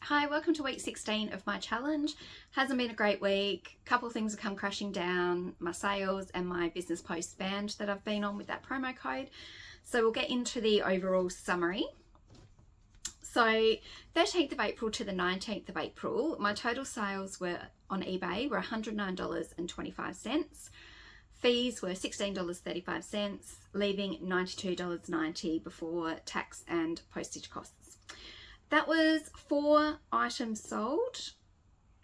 Hi, welcome to week 16 of my challenge. Hasn't been a great week. A couple of things have come crashing down, my sales and my business post band that I've been on with that promo code. So we'll get into the overall summary. So 13th of April to the 19th of April, my total sales were on eBay were $109.25. Fees were $16.35, leaving $92.90 before tax and postage costs. That was 4 items sold,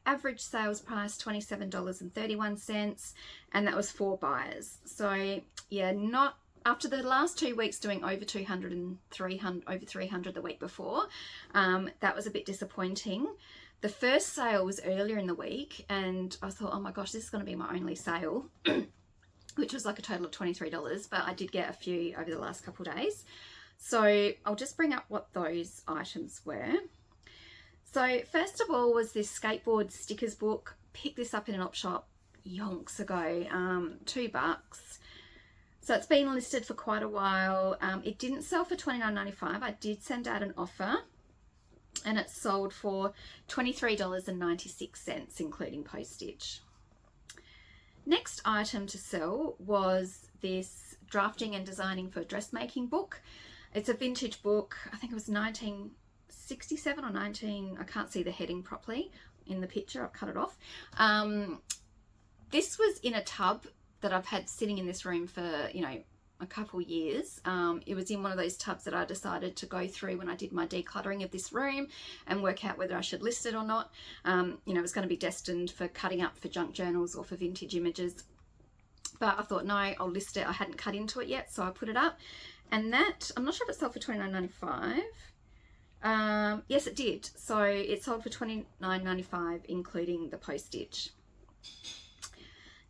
average sales price $27.31, and that was 4 buyers. So yeah, not after the last 2 weeks doing over 200 and 300, over 300 the week before, that was a bit disappointing. The first sale was earlier in the week and I thought, oh my gosh, this is going to be my only sale, which was like a total of $23, but I did get a few over the last couple of days. So I'll just bring up what those items were. So first of all was this skateboard stickers book. Picked this up in an op shop yonks ago, $2. So it's been listed for quite a while. It didn't sell for $29.95. I did send out an offer and it sold for $23.96, including postage. Next item to sell was this drafting and designing for dressmaking book. It's a vintage book. I think it was 1967 or 19, I can't see the heading properly in the picture, I've cut it off. This was in a tub that I've had sitting in this room for, you know, a couple years. It was in one of those tubs that I decided to go through when I did my decluttering of this room and work out whether I should list it or not. You know, it was going to be destined for cutting up for junk journals or for vintage images. But I thought, no, I'll list it. I hadn't cut into it yet, so I put it up. And that, I'm not sure if it sold for $29.95. Yes, it did. So it sold for $29.95, including the postage.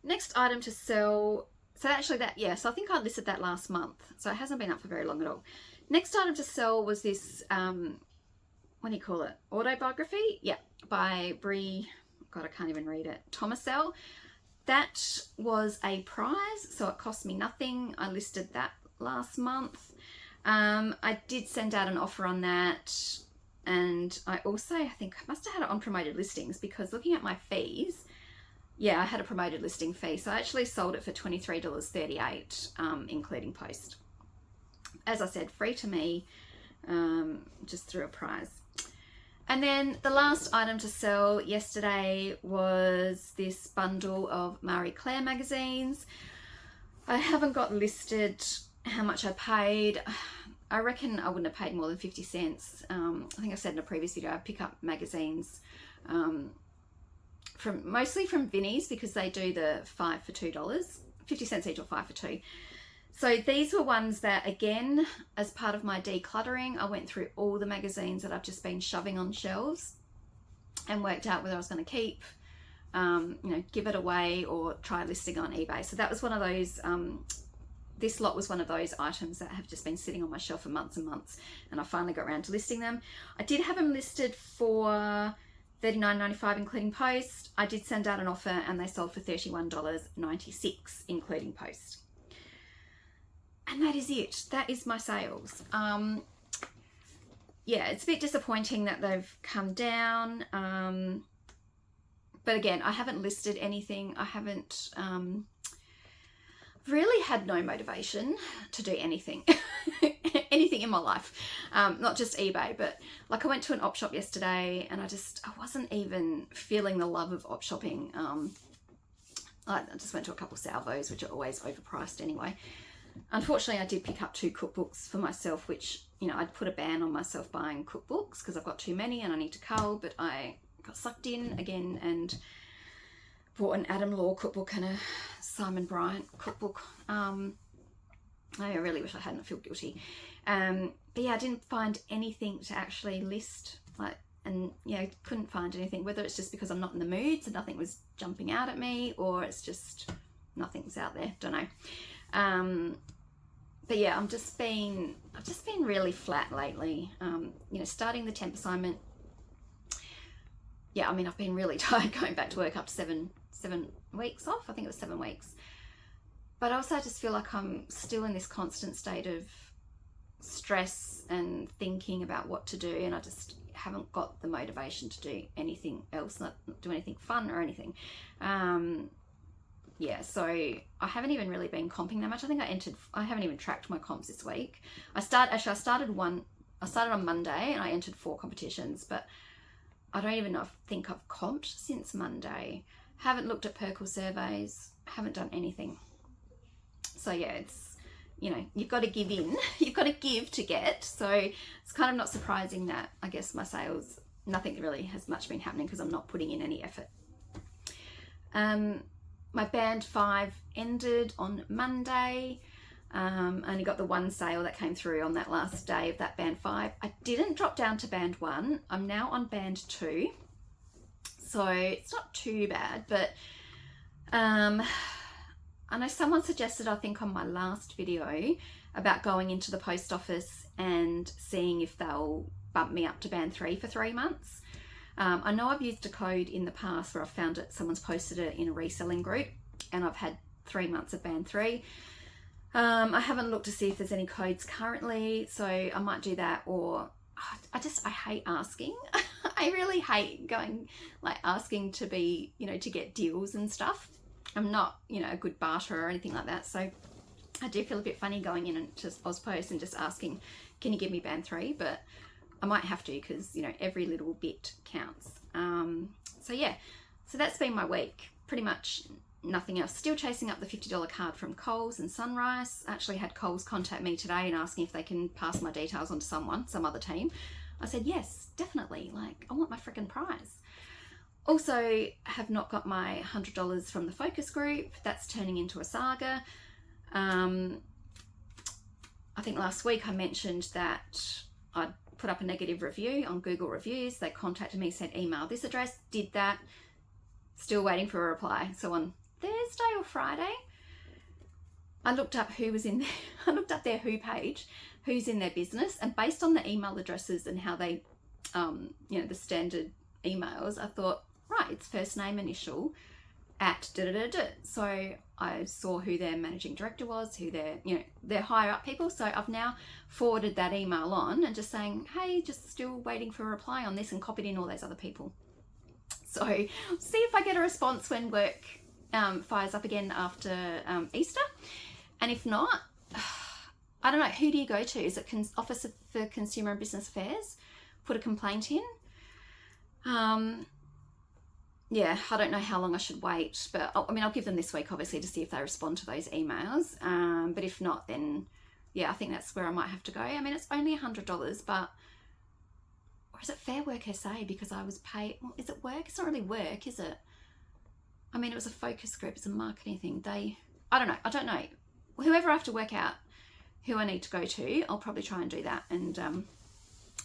Next item to sell, so actually that, yeah, so I think I listed that last month. So it hasn't been up for very long at all. Next item to sell was this, what do you call it? Autobiography? Yeah, by Brie, God, I can't even read it. Thomasell. That was a prize, so it cost me nothing. I listed that last month. I did send out an offer on that, and I also, I think I must have had it on promoted listings, because looking at my fees, yeah, I had a promoted listing fee, so I actually sold it for $23.38, including post. As I said, free to me, just through a prize. And then the last item to sell yesterday was this bundle of Marie Claire magazines. I haven't got listed how much I paid. I reckon I wouldn't have paid more than 50 cents. I think I said in a previous video, I pick up magazines mostly from Vinnie's, because they do the 5 for $2, 50 cents each or 5 for 2. So these were ones that, again, as part of my decluttering, I went through all the magazines that I've just been shoving on shelves and worked out whether I was going to keep, you know, give it away or try listing on eBay. So that was one of those, this lot was one of those items that have just been sitting on my shelf for months and months, and I finally got around to listing them. I did have them listed for $39.95, including post. I did send out an offer and they sold for $31.96, including post. And that is it. That is my sales. Yeah, it's a bit disappointing that they've come down. But again, I haven't listed anything. I haven't really had no motivation to do anything. Anything in my life. Not just eBay, but like I went to an op shop yesterday and I wasn't even feeling the love of op shopping. I just went to a couple salvos, which are always overpriced anyway. Unfortunately, I did pick up 2 cookbooks for myself, which, you know, I'd put a ban on myself buying cookbooks because I've got too many and I need to cull, but I got sucked in again and bought an Adam Law cookbook and a Simon Bryant cookbook. I really wish I hadn't. I feel guilty. But yeah, I didn't find anything to actually list, and you know, couldn't find anything, whether it's just because I'm not in the mood, so nothing was jumping out at me, or it's just nothing's out there, don't know. But yeah, I've just been really flat lately. You know, starting the temp assignment, yeah, I mean, I've been really tired going back to work after seven weeks off. I think it was 7 weeks. But also I just feel like I'm still in this constant state of stress and thinking about what to do, and haven't got the motivation to do anything else, not do anything fun or anything. Yeah, so I haven't even really been comping that much. I think I haven't even tracked my comps this week. I started on Monday and I entered 4 competitions, but I don't even think I've comped since Monday. Haven't looked at Perkle surveys, haven't done anything. So yeah, it's, you know, you've got to give in, you've got to give to get. So it's kind of not surprising that I guess my sales, nothing really has much been happening because I'm not putting in any effort. My band 5 ended on Monday. Only got the 1 sale that came through on that last day of that band 5. I didn't drop down to band 1. I'm now on band 2. So it's not too bad, but I know someone suggested, I think on my last video, about going into the post office and seeing if they'll bump me up to band 3 for 3 months. I know I've used a code in the past where I've found it, someone's posted it in a reselling group, and I've had 3 months of band 3. I haven't looked to see if there's any codes currently, so I might do that. Or I hate asking. I really hate going, like, asking to be, you know, to get deals and stuff. I'm not, you know, a good barterer or anything like that, so I do feel a bit funny going in and just AusPost and just asking, can you give me band 3? But I might have to, because, you know, every little bit counts. So yeah, so that's been my week. Pretty much nothing else. Still chasing up the $50 card from Coles and Sunrise. I actually had Coles contact me today and asking if they can pass my details on to some other team. I said, yes, definitely. Like, I want my freaking prize. Also, have not got my $100 from the focus group. That's turning into a saga. I think last week I mentioned that I'd put up a negative review on Google Reviews. They contacted me, said email this address, did that. Still waiting for a reply. So on Thursday or Friday, I looked up who was in there. I looked up their who page, who's in their business, and based on the email addresses and how they, you know, the standard emails, I thought, right, it's first name initial at da-da-da-da. So I saw who their managing director was, who their, you know, their higher up people. So I've now forwarded that email on and just saying, hey, just still waiting for a reply on this, and copied in all those other people. So see if I get a response when work fires up again after Easter. And if not, I don't know, who do you go to? Is it Office for Consumer and Business Affairs? Put a complaint in? Yeah, I don't know how long I should wait, but I mean, I'll give them this week, obviously, to see if they respond to those emails. But if not, then yeah, I think that's where I might have to go. I mean, it's only $100, but, or is it Fair Work SA? Because I was paid, well, is it work? It's not really work, is it? I mean, it was a focus group, it's a marketing thing. I don't know. Whoever I have to work out who I need to go to, I'll probably try and do that and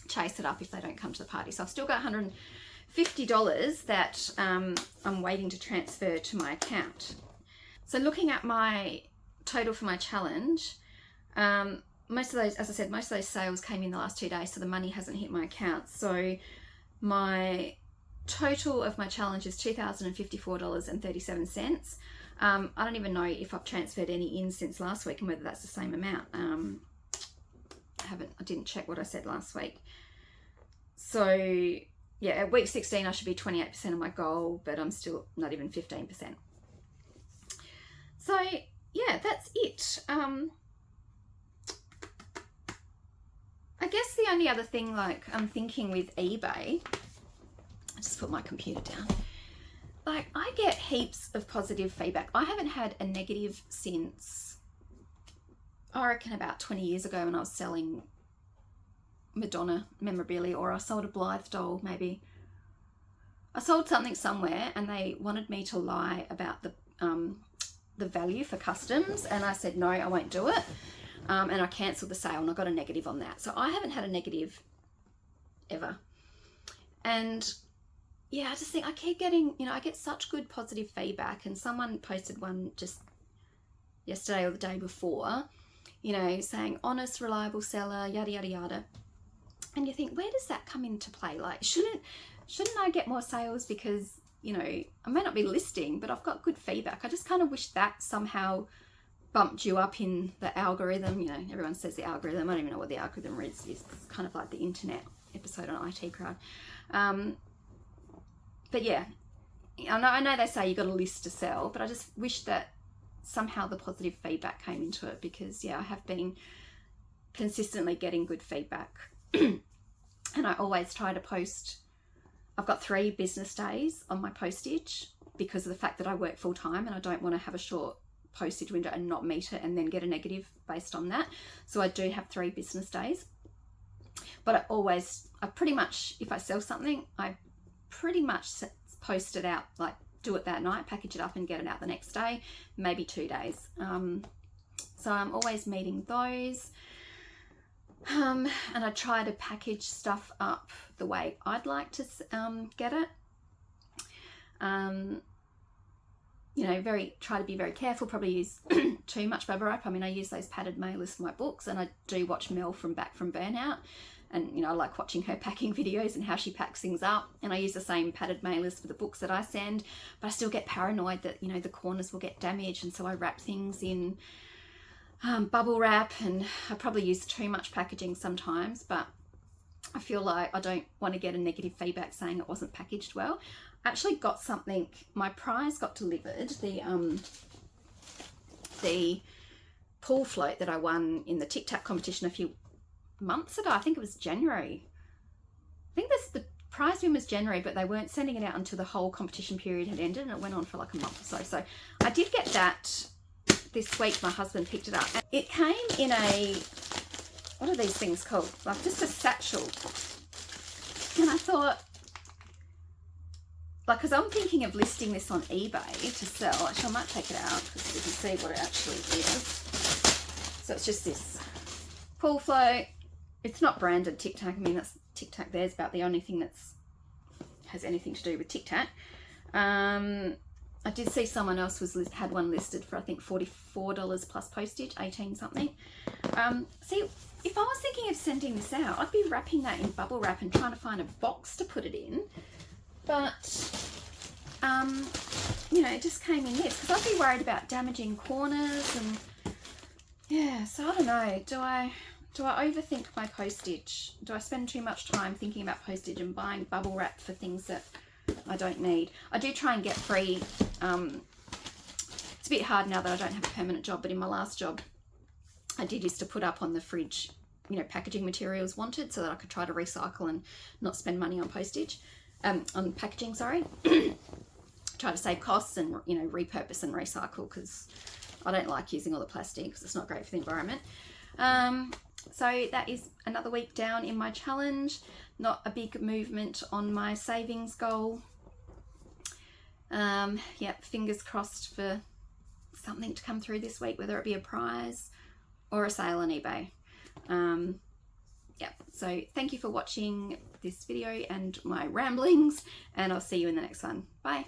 chase it up if they don't come to the party. So I've still got $150 that I'm waiting to transfer to my account. So looking at my total for my challenge, most of those, as I said, most of those sales came in the last 2 days, so the money hasn't hit my account. So my total of my challenge is $2,054.37. I don't even know if I've transferred any in since last week and whether that's the same amount. I didn't check what I said last week. So yeah, at week 16 I should be 28% of my goal, but I'm still not even 15%. So yeah, that's it. I guess the only other thing, like, I'm thinking with eBay, I just put my computer down. Like, I get heaps of positive feedback. I haven't had a negative since, I reckon, about 20 years ago when I was selling Madonna memorabilia, or I sold a Blythe doll, maybe. I sold something somewhere and they wanted me to lie about the value for customs, and I said, no, I won't do it. And I cancelled the sale and I got a negative on that. So I haven't had a negative ever. And yeah, I just think I keep getting, you know, I get such good positive feedback, and someone posted one just yesterday or the day before, you know, saying honest, reliable seller, yada, yada, yada. And you think, where does that come into play? Like, shouldn't I get more sales because, you know, I may not be listing, but I've got good feedback. I just kind of wish that somehow bumped you up in the algorithm. You know, everyone says the algorithm. I don't even know what the algorithm is. It's kind of like the internet. episode on IT crowd. But yeah, I know they say you got a list to sell, but I just wish that somehow the positive feedback came into it, because yeah, I have been consistently getting good feedback. And I always try to post. I've got 3 business days on my postage because of the fact that I work full time and I don't want to have a short postage window and not meet it and then get a negative based on that. So I do have 3 business days, but I pretty much, if I sell something, I pretty much post it out, like do it that night, package it up and get it out the next day, maybe 2 days. So I'm always meeting those. And I try to package stuff up the way I'd like to get it. You know, try to be very careful, probably use too much bubble wrap. I mean, I use those padded mailers for my books, and I do watch Mel from Back from Burnout, and you know, I like watching her packing videos and how she packs things up, and I use the same padded mailers for the books that I send, but I still get paranoid that, you know, the corners will get damaged, and so I wrap things in bubble wrap, and I probably use too much packaging sometimes, but I feel like I don't want to get a negative feedback saying it wasn't packaged well. I actually got something, my prize got delivered, the pool float that I won in the Tic Tac competition a few months ago. I think it was January. I think the prize win was January, but they weren't sending it out until the whole competition period had ended, and it went on for like a month or so. So I did get that this week. My husband picked it up, and it came in a, what are these things called? Like just a satchel. And I thought, like, because I'm thinking of listing this on eBay to sell. Actually, I might take it out because you can see what it actually is. So it's just this pool float. It's not branded Tic Tac. I mean, that's Tic Tac there's about the only thing that's has anything to do with Tic Tac. I did see someone else had one listed for, I think, $44 plus postage, 18 something. See, if I was thinking of sending this out, I'd be wrapping that in bubble wrap and trying to find a box to put it in. But, you know, it just came in this, because I'd be worried about damaging corners, and yeah, so I don't know. Do I overthink my postage? Do I spend too much time thinking about postage and buying bubble wrap for things that I don't need? I do try and get free. It's a bit hard now that I don't have a permanent job, but in my last job, I did used to put up on the fridge, you know, packaging materials wanted, so that I could try to recycle and not spend money on postage, on packaging, sorry. Try to save costs and, you know, repurpose and recycle, because I don't like using all the plastic because it's not great for the environment. So that is another week down in my challenge. Not a big movement on my savings goal. Yep, fingers crossed for something to come through this week, whether it be a prize or a sale on eBay. Yep, so thank you for watching this video and my ramblings, and I'll see you in the next one. Bye.